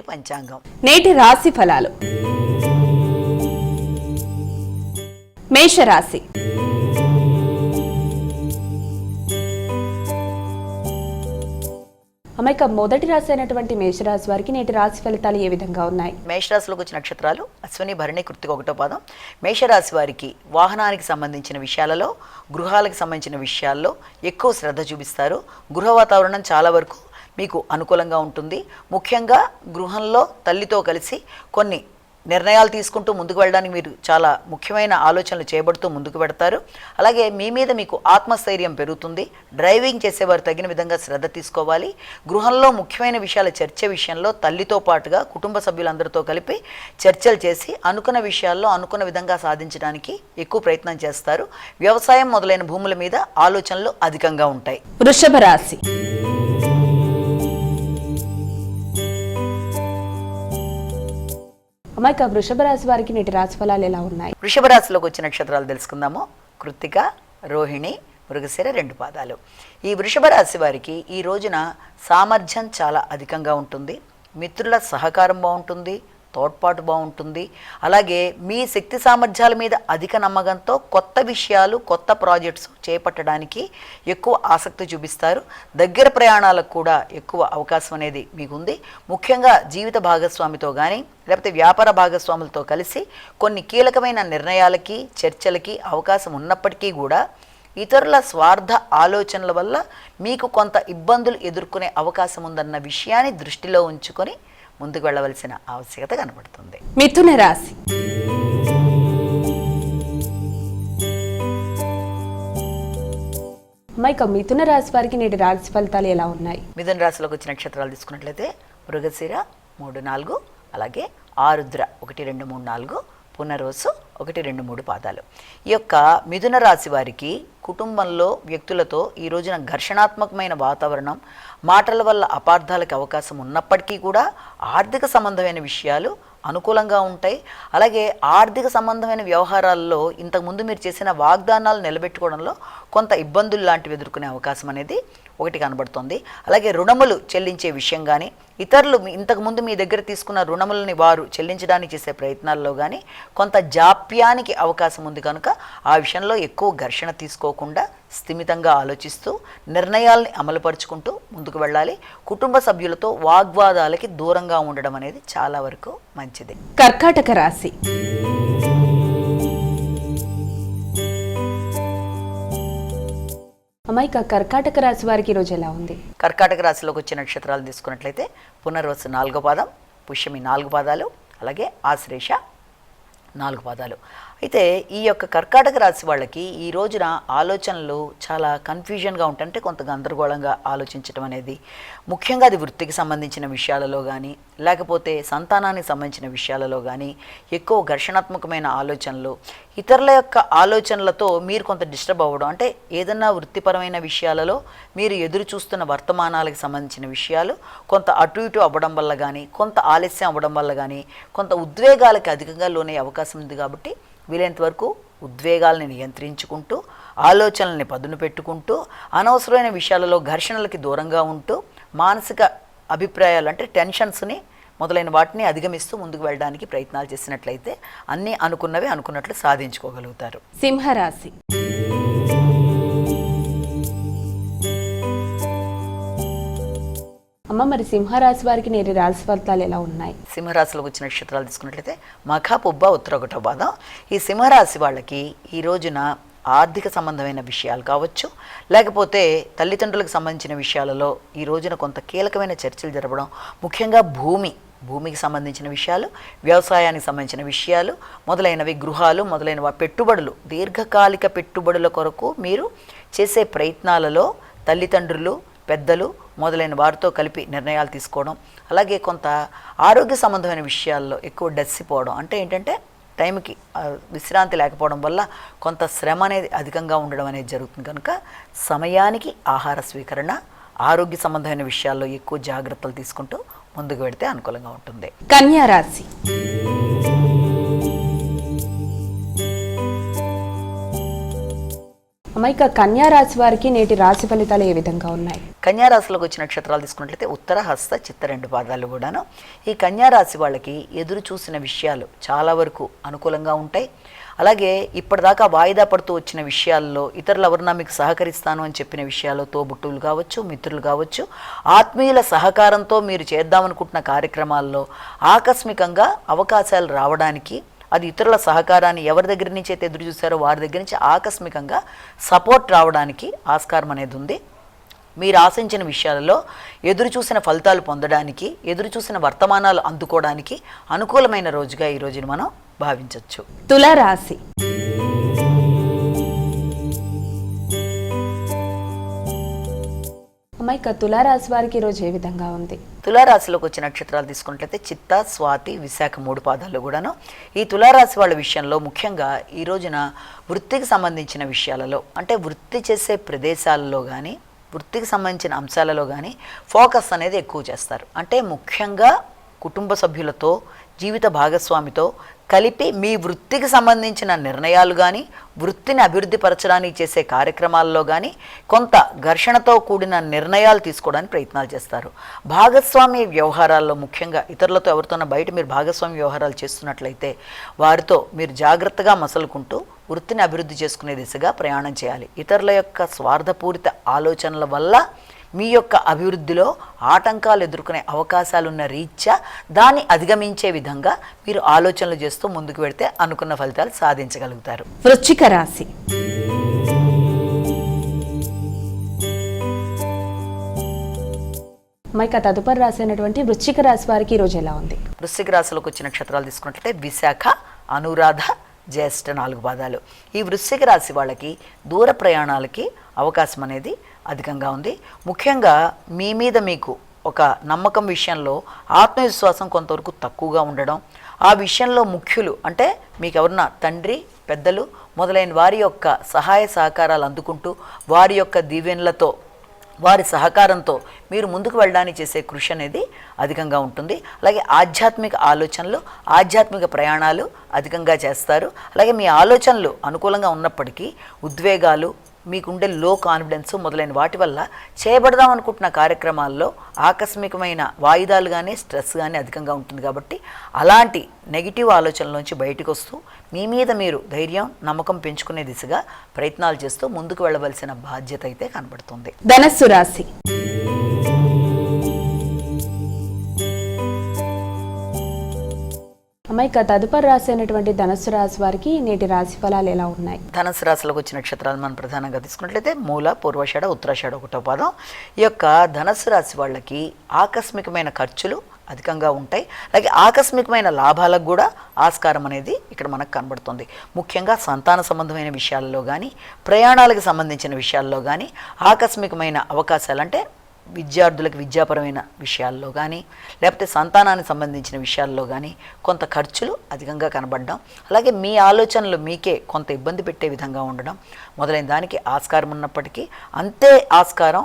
పంచాంగం నేటి రాశి ఫలాలు. మేషరాశి. అమ్మాయిక మొదటి రాశి అయినటువంటి మేషరాశి వారికి నేటి రాశి ఫలితాలు ఏ విధంగా ఉన్నాయి? మేషరాశిలోకి వచ్చిన నక్షత్రాలు అశ్విని, భరణి, కృత్తిక 1వ పాదం. మేషరాశి వారికి వాహనానికి సంబంధించిన విషయాలలో, గృహాలకు సంబంధించిన విషయాల్లో ఎక్కువ శ్రద్ధ చూపిస్తారు. గృహ వాతావరణం చాలా వరకు మీకు అనుకూలంగా ఉంటుంది. ముఖ్యంగా గృహంలో తల్లితో కలిసి కొన్ని నిర్ణయాలు తీసుకుంటూ ముందుకు వెళ్ళడానికి మీరు చాలా ముఖ్యమైన ఆలోచనలు చేయబడుతూ ముందుకు పెడతారు. అలాగే మీ మీద మీకు ఆత్మస్థైర్యం పెరుగుతుంది. డ్రైవింగ్ చేసేవారు తగిన విధంగా శ్రద్ధ తీసుకోవాలి. గృహంలో ముఖ్యమైన విషయాల చర్చ విషయంలో తల్లితో పాటుగా కుటుంబ సభ్యులందరితో కలిపి చర్చలు చేసి అనుకున్న విషయాల్లో అనుకున్న విధంగా సాధించడానికి ఎక్కువ ప్రయత్నం చేస్తారు. వ్యవసాయం మొదలైన భూముల మీద ఆలోచనలు అధికంగా ఉంటాయి. వృషభ రాశి. అమ్మాయిక వృషభ రాశి వారికి నేటి రాశి ఫలాలు ఎలా ఉన్నాయి? వృషభ రాశిలోకి వచ్చిన నక్షత్రాలు తెలుసుకుందాము. కృత్తిక, రోహిణి, మృగశిర 2 పాదాలు. ఈ వృషభ రాశి వారికి ఈ రోజున సామర్థ్యం చాలా అధికంగా ఉంటుంది. మిత్రుల సహకారం బాగుంటుంది, తోడ్పాటు బాగుంటుంది. అలాగే మీ శక్తి సామర్థ్యాల మీద అధిక నమ్మకంతో కొత్త విషయాలు, కొత్త ప్రాజెక్ట్స్ చేపట్టడానికి ఎక్కువ ఆసక్తి చూపిస్తారు. దగ్గర ప్రయాణాలకు కూడా ఎక్కువ అవకాశం అనేది మీకు ఉంది. ముఖ్యంగా జీవిత భాగస్వామితో కానీ లేకపోతే వ్యాపార భాగస్వాములతో కలిసి కొన్ని కీలకమైన నిర్ణయాలకి, చర్చలకి అవకాశం ఉన్నప్పటికీ కూడా ఇతరుల స్వార్థ ఆలోచనల వల్ల మీకు కొంత ఇబ్బందులు ఎదుర్కొనే అవకాశం ఉందన్న విషయాన్ని దృష్టిలో ఉంచుకొని ముందుకు వెళ్ళవలసిన ఆవశ్యకత కనబడుతుంది. మిథున రాశి. అమ్మాయిక మిథున రాశి వారికి నేటి రాశి ఫలితాలు ఎలా ఉన్నాయి? మిథున రాశిలోకి వచ్చిన నక్షత్రాలు తీసుకున్నట్లయితే మృగశిర 3, 4, అలాగే ఆరుద్ర 1, 2, 3, 4, పునర్వసు 1, 2, 3 పాదాలు. ఈ యొక్క మిథున రాశి వారికి కుటుంబంలో వ్యక్తులతో ఈ రోజున ఘర్షణాత్మకమైన వాతావరణం, మాటల వల్ల అపార్థాలకు అవకాశం ఉన్నప్పటికీ కూడా ఆర్థిక సంబంధమైన విషయాలు అనుకూలంగా ఉంటాయి. అలాగే ఆర్థిక సంబంధమైన వ్యవహారాల్లో ఇంతకుముందు మీరు చేసిన వాగ్దానాలు నిలబెట్టుకోవడంలో కొంత ఇబ్బందులు లాంటివి ఎదుర్కొనే అవకాశం అనేది ఒకటి కనబడుతుంది. అలాగే రుణములు చెల్లించే విషయం కానీ, ఇతరులు ఇంతకుముందు మీ దగ్గర తీసుకున్న రుణములని వారు చెల్లించడానికి చేసే ప్రయత్నాల్లో కానీ కొంత జాప్యానికి అవకాశం ఉంది. కనుక ఆ విషయంలో ఎక్కువ ఘర్షణ తీసుకోకుండా స్థిమితంగా ఆలోచిస్తూ నిర్ణయాల్ని అమలుపరుచుకుంటూ ముందుకు వెళ్ళాలి. కుటుంబ సభ్యులతో వాగ్వాదాలకి దూరంగా ఉండడం అనేది చాలా వరకు మంచిది. కర్కాటక రాశి. అమ్మాయిక కర్కాటక రాశి వారికి ఈరోజు ఎలా ఉంది? కర్కాటక రాశిలోకి వచ్చే నక్షత్రాలు తీసుకున్నట్లయితే పునర్వసు 4వ పాదం, పుష్యమి 4 పాదాలు, అలాగే ఆశ్లేష 4 పాదాలు. అయితే ఈ యొక్క కర్కాటక రాశి వాళ్ళకి ఈ రోజున ఆలోచనలు చాలా కన్ఫ్యూజన్గా ఉంటాయంటే కొంత గందరగోళంగా ఆలోచించడం అనేది, ముఖ్యంగా అది వృత్తికి సంబంధించిన విషయాలలో కానీ లేకపోతే సంతానానికి సంబంధించిన విషయాలలో కానీ ఎక్కువ ఘర్షణాత్మకమైన ఆలోచనలు, ఇతరుల యొక్క ఆలోచనలతో మీరు కొంత డిస్టర్బ్ అవ్వడం, అంటే ఏదన్నా వృత్తిపరమైన విషయాలలో మీరు ఎదురు చూస్తున్న వర్తమానాలకు సంబంధించిన విషయాలు కొంత అటు ఇటు అవ్వడం వల్ల కానీ, కొంత ఆలస్యం అవ్వడం వల్ల కానీ కొంత ఉద్వేగాలకు అధికంగా లోనే అవకాశం ఉంది. కాబట్టి వీలైనంత వరకు ఉద్వేగాలని నియంత్రించుకుంటూ, ఆలోచనల్ని పదును పెట్టుకుంటూ, అనవసరమైన విషయాలలో ఘర్షణలకి దూరంగా ఉంటూ, మానసిక అభిప్రాయాలు అంటే టెన్షన్స్ని మొదలైన వాటిని అధిగమిస్తూ ముందుకు వెళ్ళడానికి ప్రయత్నాలు చేసినట్లయితే అన్నీ అనుకున్నవి అనుకున్నట్లు సాధించుకోగలుగుతారు. సింహరాశి. అమ్మ మరి సింహరాశి వారికి నేటి రాశి ఫలితాలు ఎలా ఉన్నాయి? సింహరాశిలోకి వచ్చిన నక్షత్రాలు తీసుకున్నట్లయితే మఖ, పుబ్బ, ఉత్తర 1వ పాదం. ఈ సింహరాశి వాళ్ళకి ఈ రోజున ఆర్థిక సంబంధమైన విషయాలు కావచ్చు, లేకపోతే తల్లిదండ్రులకు సంబంధించిన విషయాలలో ఈ రోజున కొంత కీలకమైన చర్చలు జరపడం, ముఖ్యంగా భూమికి సంబంధించిన విషయాలు, వ్యవసాయానికి సంబంధించిన విషయాలు మొదలైనవి, గృహాలు మొదలైన పెట్టుబడులు, దీర్ఘకాలిక పెట్టుబడుల కొరకు మీరు చేసే ప్రయత్నాలలో తల్లిదండ్రులు, పెద్దలు మొదలైన వారితో కలిపి నిర్ణయాలు తీసుకోవడం, అలాగే కొంత ఆరోగ్య సంబంధమైన విషయాల్లో ఎక్కువ డస్సిపోవడం, అంటే ఏంటంటే టైంకి విశ్రాంతి లేకపోవడం వల్ల కొంత శ్రమ అనేది అధికంగా ఉండడం అనేది జరుగుతుంది. కనుక సమయానికి ఆహార స్వీకరణ, ఆరోగ్య సంబంధమైన విషయాల్లో ఎక్కువ జాగ్రత్తలు తీసుకుంటూ ముందుకు వెడితే అనుకూలంగా ఉంటుంది. కన్యా రాశి. అమ్మాయిక కన్యా రాశి వారికి నేటి రాశి ఫలితాలు ఏ విధంగా ఉన్నాయి? కన్యారాశిలోకి వచ్చిన నక్షత్రాలు తీసుకున్నట్లయితే ఉత్తర, హస్త, చిత్త 2 పాదాలు కూడాను. ఈ కన్యారాశి వాళ్ళకి ఎదురు చూసిన విషయాలు చాలా వరకు అనుకూలంగా ఉంటాయి. అలాగే ఇప్పటిదాకా వాయిదా పడుతూ వచ్చిన విషయాల్లో ఇతరులు ఎవరన్నా మీకు సహకరిస్తాను అని చెప్పిన విషయాల్లో తోబుట్టువులు కావచ్చు, మిత్రులు కావచ్చు, ఆత్మీయుల సహకారంతో మీరు చేద్దామనుకుంటున్న కార్యక్రమాల్లో ఆకస్మికంగా అవకాశాలు రావడానికి, అది ఇతరుల సహకారాన్ని ఎవరి దగ్గర నుంచి అయితే ఎదురు చూసారో వారి దగ్గర నుంచి ఆకస్మికంగా సపోర్ట్ రావడానికి ఆస్కారం అనేది ఉంది. మీరు ఆశించిన విషయాలలో ఎదురు చూసిన ఫలితాలు పొందడానికి, ఎదురు చూసిన వర్తమానాలు అందుకోవడానికి అనుకూలమైన రోజుగా ఈ రోజుని మనం భావించవచ్చు. తులారాశి. అమ్మాయిక తులారాశి వారికి ఈరోజు ఏ విధంగా ఉంది? తులారాశిలోకి వచ్చిన నక్షత్రాలు తీసుకున్నట్లయితే చిత్త, స్వాతి, విశాఖ 3 పాదాలు కూడాను. ఈ తులారాశి వాళ్ళ విషయంలో ముఖ్యంగా ఈ రోజున వృత్తికి సంబంధించిన విషయాలలో, అంటే వృత్తి చేసే ప్రదేశాలలో కానీ, వృత్తికి సంబంధించిన అంశాలలో కానీ ఫోకస్ అనేది ఎక్కువ చేస్తారు. అంటే ముఖ్యంగా కుటుంబ సభ్యులతో, జీవిత భాగస్వామితో కలిపి మీ వృత్తికి సంబంధించిన నిర్ణయాలు కానీ, వృత్తిని అభివృద్ధి పరచడానికి చేసే కార్యక్రమాల్లో కానీ కొంత ఘర్షణతో కూడిన నిర్ణయాలు తీసుకోవడానికి ప్రయత్నాలు చేస్తారు. భాగస్వామి వ్యవహారాల్లో ముఖ్యంగా ఇతరులతో ఎవరితోనో బయట మీరు భాగస్వామి వ్యవహారాలు చేస్తున్నట్లయితే వారితో మీరు జాగ్రత్తగా మసలుకుంటూ వృత్తిని అభివృద్ధి చేసుకునే దిశగా ప్రయాణం చేయాలి. ఇతరుల యొక్క స్వార్థపూరిత ఆలోచనల వల్ల మీ యొక్క అభివృద్ధిలో ఆటంకాలు ఎదుర్కొనే అవకాశాలున్న రీత్యా దాన్ని అధిగమించే విధంగా మీరు ఆలోచనలు చేస్తూ ముందుకు వెడితే అనుకున్న ఫలితాలు సాధించగలుగుతారు. వృశ్చిక రాశి. మైక తదుపరి రాసినటువంటి వృశ్చిక రాశి వారికి ఈరోజు ఎలా ఉంది? వృశ్చిక రాశిలోకి వచ్చిన నక్షత్రాలు తీసుకున్నట్లయితే విశాఖ, అనురాధ, జ్యేష్ఠ 4 పాదాలు. ఈ వృశ్చిక రాశి వాళ్ళకి దూర ప్రయాణాలకి అవకాశం అనేది అధికంగా ఉంది. ముఖ్యంగా మీ మీద మీకు ఒక నమ్మకం విషయంలో ఆత్మవిశ్వాసం కొంతవరకు తక్కువగా ఉండడం, ఆ విషయంలో ముఖ్యులు అంటే మీకు ఎవరన్నా తండ్రి, పెద్దలు మొదలైన వారి యొక్క సహాయ సహకారాలు అందుకుంటూ వారి యొక్క దీవెనలతో, వారి సహకారంతో మీరు ముందుకు వెళ్ళడానికి చేసే కృషి అనేది అధికంగా ఉంటుంది. అలాగే ఆధ్యాత్మిక ఆలోచనలు, ఆధ్యాత్మిక ప్రయాణాలు అధికంగా చేస్తారు. అలాగే మీ ఆలోచనలు అనుకూలంగా ఉన్నప్పటికీ ఉద్వేగాలు, మీకుండే లో కాన్ఫిడెన్స్ మొదలైన వాటి వల్ల చేయబడదాం అనుకుంటున్న కార్యక్రమాల్లో ఆకస్మికమైన వాయిదాలు కానీ, స్ట్రెస్ కానీ అధికంగా ఉంటుంది. కాబట్టి అలాంటి నెగిటివ్ ఆలోచనలోంచి బయటకు వస్తూ మీ మీద మీరు ధైర్యం, నమ్మకం పెంచుకునే దిశగా ప్రయత్నాలు చేస్తూ ముందుకు వెళ్ళవలసిన బాధ్యత అయితే కనబడుతుంది. ధనస్సు రాశి. అమ్మాయిక తదుపరి రాసినటువంటి ధనస్సు రాశి వారికి నేటి రాశి ఫలాలు ఎలా ఉన్నాయి? ధనస్సు రాశిలోకి వచ్చిన నక్షత్రాలు మనం ప్రధానంగా తీసుకున్నట్లయితే మూల, పూర్వాషాఢ, ఉత్తరాషాఢ 1వ పాదం. ఈ యొక్క ధనస్సు రాశి వాళ్ళకి ఆకస్మికమైన ఖర్చులు అధికంగా ఉంటాయి. అలాగే ఆకస్మికమైన లాభాలకు కూడా ఆస్కారం అనేది ఇక్కడ మనకు కనబడుతుంది. ముఖ్యంగా సంతాన సంబంధమైన విషయాల్లో కానీ, ప్రయాణాలకు సంబంధించిన విషయాల్లో కానీ ఆకస్మికమైన అవకాశాలు, అంటే విద్యార్థులకు విద్యాపరమైన విషయాల్లో కానీ, లేకపోతే సంతానానికి సంబంధించిన విషయాల్లో కానీ కొంత ఖర్చులు అధికంగా కనబడడం, అలాగే మీ ఆలోచనలు మీకే కొంత ఇబ్బంది పెట్టే విధంగా ఉండడం మొదలైన దానికి ఆస్కారం ఉన్నప్పటికీ అంతే ఆస్కారం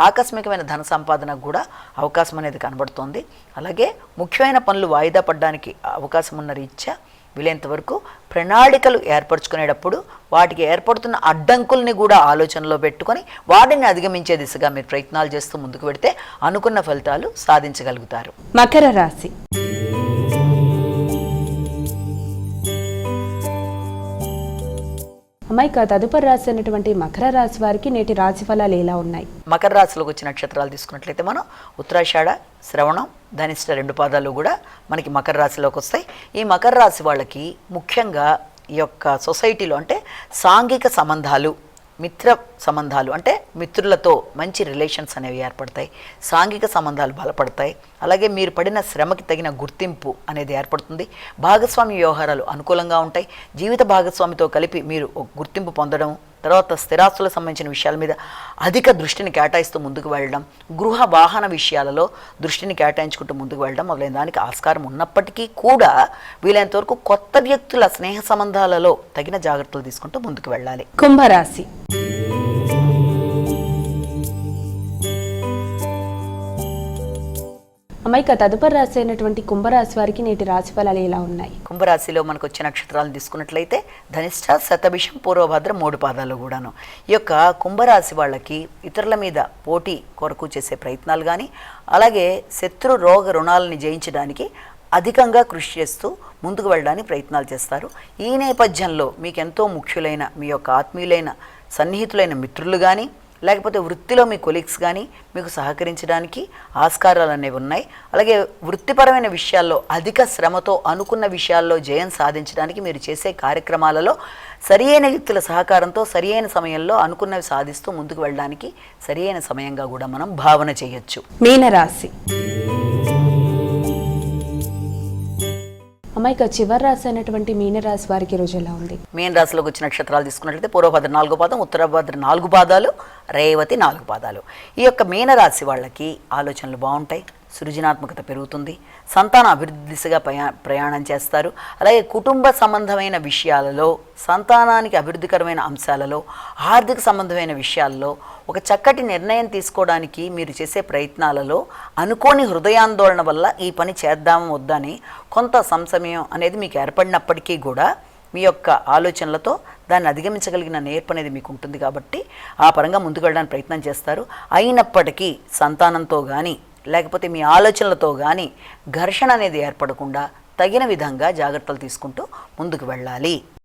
ఆకస్మికమైన ధన సంపాదనకు కూడా అవకాశం అనేది కనబడుతోంది. అలాగే ముఖ్యమైన పనులు వాయిదా పడడానికి అవకాశం ఉన్న రీత్యా వీలైనంత వరకు ప్రణాళికలు ఏర్పరచుకునేటప్పుడు వాటికి ఏర్పడుతున్న అడ్డంకుల్ని కూడా ఆలోచనలో పెట్టుకొని వాటిని అధిగమించే దిశగా మీరు ప్రయత్నాలు చేస్తూ ముందుకు పెడితే అనుకున్న ఫలితాలు సాధించగలుగుతారు. మకర రాశి. అమ్మాయిక తదుపరి రాసినటువంటి మకర రాశి వారికి నేటి రాశి ఫలాలు ఎలా ఉన్నాయి? మకర రాశిలోకి వచ్చిన నక్షత్రాలు తీసుకున్నట్లయితే మనం ఉత్తరాషాఢ, శ్రవణం, ధనిష్ట 2 పాదాలు కూడా మనకి మకర రాశిలోకి వస్తాయి. ఈ మకర రాశి వాళ్ళకి ముఖ్యంగా ఈ యొక్క సొసైటీలో అంటే సాంఘిక సంబంధాలు, మిత్ర సంబంధాలు, అంటే మిత్రులతో మంచి రిలేషన్స్ అనేవి ఏర్పడతాయి, సాంఘిక సంబంధాలు బలపడతాయి. అలాగే మీరు పడిన శ్రమకి తగిన గుర్తింపు అనేది ఏర్పడుతుంది. భాగస్వామి వ్యవహారాలు అనుకూలంగా ఉంటాయి. జీవిత భాగస్వామితో కలిపి మీరు ఒక గుర్తింపు పొందడం, తర్వాత స్థిరాస్తులకు సంబంధించిన విషయాల మీద అధిక దృష్టిని కేటాయిస్తూ ముందుకు వెళ్ళడం, గృహ వాహన విషయాలలో దృష్టిని కేటాయించుకుంటూ ముందుకు వెళ్ళడం మొదలైన దానికి ఆస్కారం ఉన్నప్పటికీ కూడా వీలైనంత వరకు కొత్త వ్యక్తుల స్నేహ సంబంధాలలో తగిన జాగ్రత్తలు తీసుకుంటూ ముందుకు వెళ్ళాలి. కుంభరాశి. అమ్మ, ఇక తదుపరి రాశి అయినటువంటి కుంభరాశి వారికి నేటి రాశి ఫలాలు ఎలా ఉన్నాయి? కుంభరాశిలో మనకు వచ్చే నక్షత్రాలను తీసుకున్నట్లయితే ధనిష్ట, శతభిషం, పూర్వభద్ర 3 పాదాలు కూడాను. ఈ యొక్క కుంభరాశి వాళ్ళకి ఇతరుల మీద పోటీ కొరకు చేసే ప్రయత్నాలు కానీ, అలాగే శత్రు రోగ రుణాలని జయించడానికి అధికంగా కృషి చేస్తూ ముందుకు వెళ్ళడానికి ప్రయత్నాలు చేస్తారు. ఈ నేపథ్యంలో మీకు ఎంతో ముఖ్యులైన మీ యొక్క ఆత్మీయులైన సన్నిహితులైన మిత్రులు కానీ, లేకపోతే వృత్తిలో మీ కొలీగ్స్ కానీ మీకు సహకరించడానికి ఆస్కారాలు అనేవి ఉన్నాయి. అలాగే వృత్తిపరమైన విషయాల్లో అధిక శ్రమతో అనుకున్న విషయాల్లో జయం సాధించడానికి మీరు చేసే కార్యక్రమాలలో సరియైన వ్యక్తుల సహకారంతో సరియైన సమయంలో అనుకున్నవి సాధిస్తూ ముందుకు వెళ్ళడానికి సరియైన సమయంగా కూడా మనం భావన చేయొచ్చు. మీనరాశి. అమ్మ, ఇక చివరి రాశి అయినటువంటి మీనరాశి వారికి ఈ రోజు ఎలా ఉంది? మీన రాశిలోకి వచ్చిన నక్షత్రాలు తీసుకున్నట్లయితే పూర్వభద్ర 4 పాదం, ఉత్తరభద్ర 4 పాదాలు, రేవతి 4 పాదాలు. ఈ యొక్క మీనరాశి వాళ్ళకి ఆలోచనలు బాగుంటాయి, సృజనాత్మకత పెరుగుతుంది, సంతాన అభివృద్ధి దిశగా ప్రయాణం చేస్తారు. అలాగే కుటుంబ సంబంధమైన విషయాలలో, సంతానానికి అభివృద్ధికరమైన అంశాలలో, ఆర్థిక సంబంధమైన విషయాల్లో ఒక చక్కటి నిర్ణయం తీసుకోవడానికి మీరు చేసే ప్రయత్నాలలో అనుకోని హృదయాందోళన వల్ల ఈ పని చేద్దాం వద్దని కొంత సంశయం అనేది మీకు ఏర్పడినప్పటికీ కూడా మీ యొక్క ఆలోచనలతో దాన్ని అధిగమించగలిగిన నేర్పు అనేది మీకు ఉంటుంది కాబట్టి ఆ పరంగా ముందుకు వెళ్ళడానికి ప్రయత్నం చేస్తారు. అయినప్పటికీ సంతానంతో కానీ లేకపోతే మీ ఆలోచనలతో కానీ ఘర్షణ అనేది ఏర్పడకుండా తగిన విధంగా జాగ్రత్తలు తీసుకుంటూ ముందుకు వెళ్ళాలి.